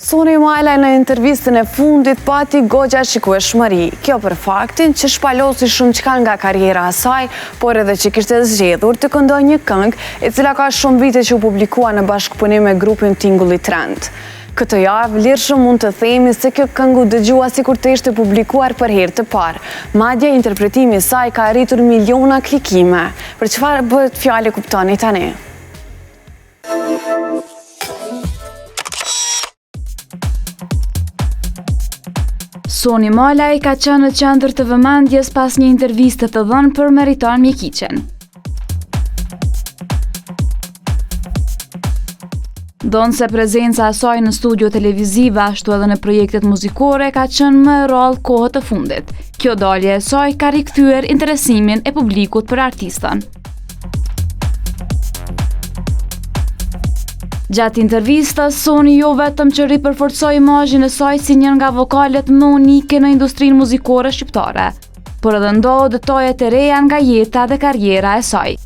Soni Majlaj në intervistën e fundit pati goxha shikueshmëri. Kjo për faktin që shpalosi shumë çka nga karriera e saj, por edhe që kishte zgjedhur të këndojë një këngë e cila ka shumë vite që u publikua në bashkëpunim me grupin Tingulli Trend. Këtë javë lirshëm mund të themi se kjo këngë u dëgjua sikur të ishte publikuar për herë të parë. Madje interpretimi i saj ka arritur miliona klikime. Për çfarë bëhet fjalë kuptoni tani? Soni Majlaj ka qenë në qendër të vëmendjes pas një interviste të dhënë për Meriton Mjekiqen. Donë se prezenca e saj në studio televizive ashtu edhe në projektet muzikore ka qenë më rrallë kohët të fundit. Kjo dalje e saj ka rikthyer interesimin e publikut për artistën. Gjatë intervistës, Soni jo vetëm që ripërforcoi imazhin e saj si një nga vokalet më unike në industrinë muzikore shqiptare, por edhe ndohu detaje të reja nga jeta dhe karriera e saj.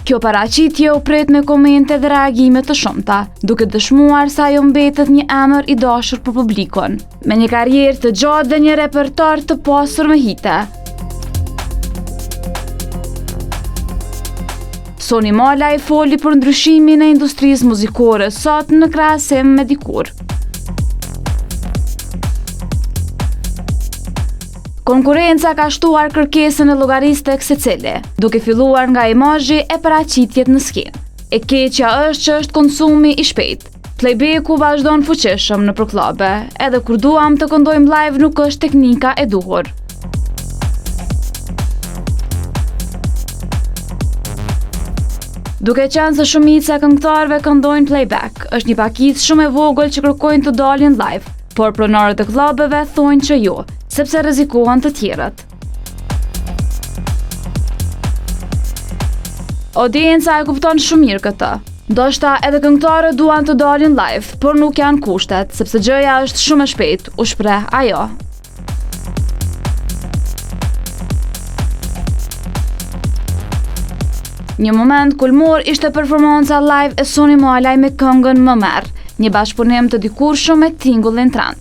Kjo paraqitje u pret me komente dhe reagime të shumta, duke dëshmuar se ajo mbetet një emër i dashur për publikun, me një karrierë të gjatë dhe një repertor të pasur me hite. Soni Majlaj foli për ndryshimin e industrisë muzikore sot në krahasim me dikur. Konkurenca ka shtuar kërkesën e llogarisë tek secili, duke filluar nga imazhi e paraqitjet në skenë. E keqja është që është konsumi i shpejtë. Playbacku vazhdon fuqishëm nëpër klube, edhe kur duam të këndojmë live nuk është teknika e duhur. Duke qenë se shumica e këngëtarëve këndojnë playback, është një pakicë shumë e vogël që kërkojnë të dalin live, por pronarët e klubeve thonë që jo, sepse rrezikohen të tjerët. Audienca e kupton shumë mirë këtë. Ndoshta edhe këngëtarët duan të dalin live, por nuk janë kushtet, sepse gjëja është shumë e shpejtë, u shpreh ajo. Një moment kulmor ishte performanca live e Soni Majlaj me këngën Më merr, një bashkëpunim të dikurshëm me Tingullin Trend.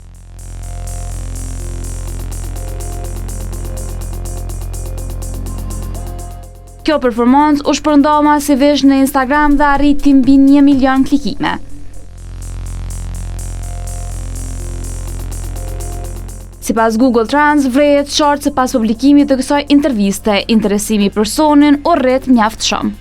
Kjo performancë u shpërnda masivisht në Instagram dhe arriti mbi 1 milion klikime. Sipas Google Trends, vrehet qartë se pas publikimit të kësaj interviste, interesimi për Sonin u rrit mjaft shumë.